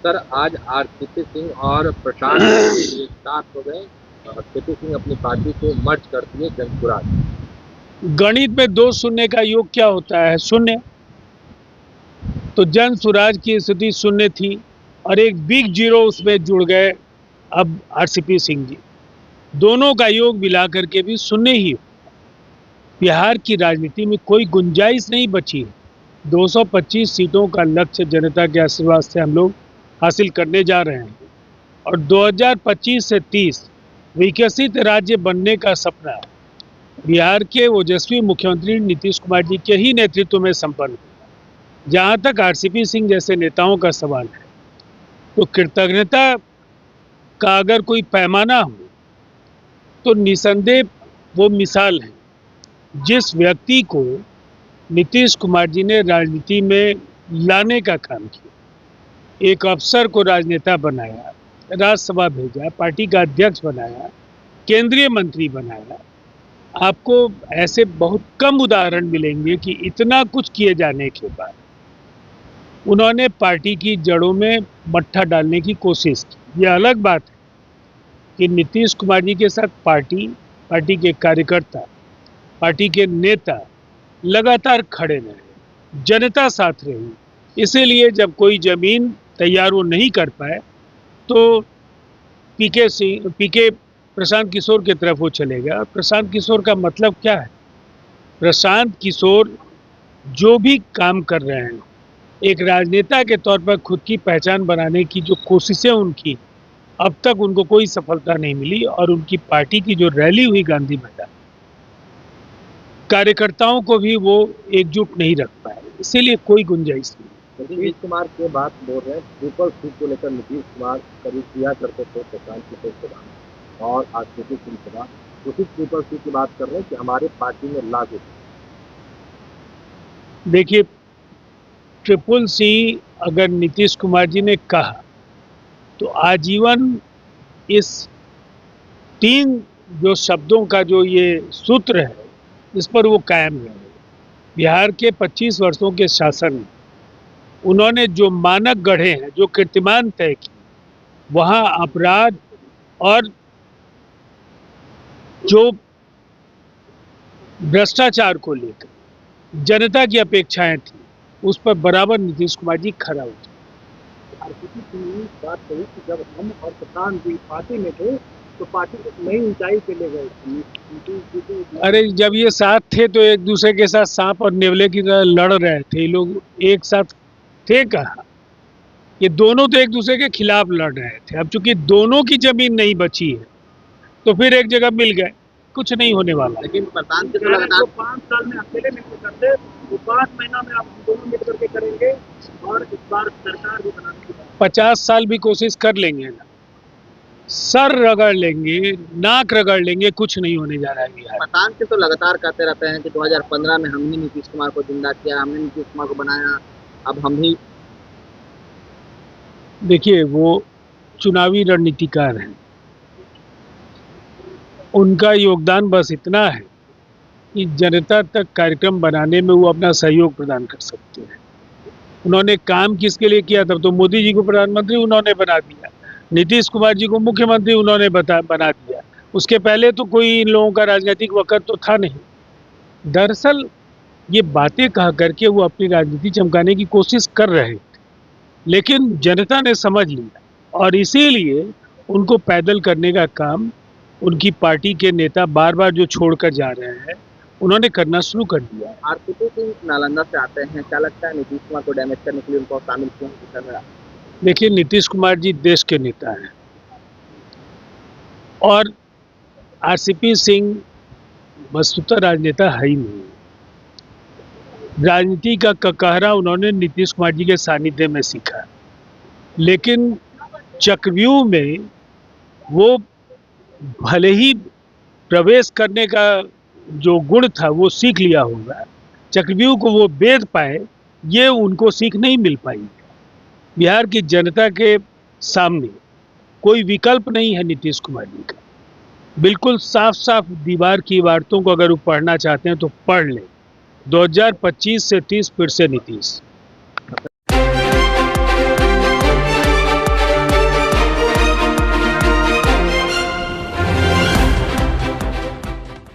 Sir आज RCP Singh और प्रशांत एक साथ हो गए और आरसीपी सिंह अपनी पार्टी को मर्ज करती है जनसुराज। गणित में 2 शून्य का योग क्या होता है? शून्य। तो जन स्वराज की स्थिति शून्य थी और एक बिग जीरो उसमें जुड़ गए अब आरसीपी सिंह जी। दोनों का योग मिला करके भी शून्य ही। बिहार की राजनीति में कोई गुंजाइश नहीं बची है। 225 सीटों का लक्ष्य जनता के आशीर्वाद से हम लोग हासिल करने जा रहे हैं और 2025 से 30 विकसित राज्य बनने का सपना बिहार के ओजस्वी मुख्यमंत्री नीतीश कुमार जी के ही नेतृत्व में संपन्न हुआ। जहाँ तक आरसीपी सिंह जैसे नेताओं का सवाल है, तो कृतज्ञता का अगर कोई पैमाना हो तो निसंदेह वो मिसाल है। जिस व्यक्ति को नीतीश कुमार जी ने राजनीति में लाने का काम किया, एक अफसर को राजनेता बनाया, राज्यसभा भेजा, पार्टी का अध्यक्ष बनाया, केंद्रीय मंत्री बनाया, आपको ऐसे बहुत कम उदाहरण मिलेंगे कि इतना कुछ किए जाने के बाद उन्होंने पार्टी की जड़ों में मट्ठा डालने की कोशिश की। यह अलग बात है कि नीतीश कुमार जी के साथ पार्टी के कार्यकर्ता, पार्टी के नेता लगातार खड़े रहे, जनता साथ रही। इसीलिए जब कोई जमीन तैयार वो नहीं कर पाए तो पीके प्रशांत किशोर की तरफ वो चले गया। प्रशांत किशोर का मतलब क्या है? प्रशांत किशोर जो भी काम कर रहे हैं, एक राजनेता के तौर पर खुद की पहचान बनाने की जो कोशिशें उनकी, अब तक उनको कोई सफलता नहीं मिली और उनकी पार्टी की जो रैली हुई गांधी मैदान, कार्यकर्ताओं को भी वो एकजुट नहीं रख पाए, इसीलिए कोई गुंजाइश नहीं। नीतीश कुमार के बात बोल रहे हैं, ट्रिपल सी को लेकर नीतीश कुमार कभी किया करते थे प्रशांत किशोर के बाद और आरसीपी सिंह के बाद उसी ट्रिपल सी की बात कर रहे हैं कि हमारे पार्टी में लागू। देखिए, ट्रिपल सी अगर नीतीश कुमार जी ने कहा तो आजीवन इस 3 जो शब्दों का जो ये सूत्र है, इस पर वो कायम रहे। बिहार के 25 वर्षों के शासन में उन्होंने जो मानक गढ़े हैं, जो कीर्तिमान तय किए, वहाँ अपराध और जो भ्रष्टाचार को लेकर जनता की अपेक्षाएं थी, उस पर बराबर नीतीश कुमार जी खरा उतरे। आरसीपी सिंह बात कही कि जब हम और प्रशांत जी पार्टी में थे तो पार्टी एक नई ऊंचाई पे ले गए। अरे जब ये साथ थे तो एक दूसरे के साथ सांप और नेवले की तरह लड़ रहे थे। ये लोग एक साथ थे कहाँ? ये दोनों तो एक दूसरे के खिलाफ लड़ रहे थे। अब चूंकि दोनों की जमीन नहीं बची है तो फिर एक जगह मिल गए, कुछ नहीं होने वाला। लेकिन प्रशांत के तो लगातार 5 साल में अकेले नहीं करते, वो 5 महीना में आप दोनों मिल करके करेंगे और इस बार सरकार भी बनाने की 50 साल भी कोशिश कर लेंगे ना, सर रगड़ लेंगे, नाक रगड़ लेंगे, कुछ नहीं होने जा रहा है बिहार। प्रशांत के तो लगातार कहते रहते हैं कि 2015 में हमने नीतीश कुमार को जिंदा किया, हमने नीतीश कुमार को बनाया, अब हम ही। देखिए, वो चुनावी रणनीतिकार हैं, उनका योगदान बस इतना है कि जनता तक कार्यक्रम बनाने में वो अपना सहयोग प्रदान कर सकते हैं। उन्होंने काम किसके लिए किया? तब तो मोदी जी को प्रधानमंत्री उन्होंने बना दिया, नीतीश कुमार जी को मुख्यमंत्री उन्होंने बना दिया। उसके पहले तो कोई इन लोगों का राजनीतिक वक़्त तो था नहीं। दरअसल ये बातें कह करके वो अपनी राजनीति चमकाने की कोशिश कर रहे थे, लेकिन जनता ने समझ लिया और इसीलिए उनको पैदल करने का काम उनकी पार्टी के नेता बार बार जो छोड़कर जा रहे हैं, उन्होंने करना शुरू कर दिया। आरसीपी सिंह नालंदा से आते हैं, क्या लगता है नीतीश कुमार को डैमेज करने के लिए उनको शामिल किया? देखिए, नीतीश कुमार जी देश के नेता हैं और आरसीपी सिंह वस्तुतः राजनेता है ही नहीं। राजनीति का ककहरा उन्होंने नीतीश कुमार जी के सानिध्य में सीखा, लेकिन चक्रव्यूह में वो भले ही प्रवेश करने का जो गुण था वो सीख लिया होगा, चक्रव्यूह को वो वेध पाए, ये उनको सीख नहीं मिल पाई। बिहार की जनता के सामने कोई विकल्प नहीं है नीतीश कुमार जी का। बिल्कुल साफ साफ दीवार की इबारतों को अगर वो पढ़ना चाहते हैं तो पढ़ लें। 2025 से 30 फिर से नीतीश।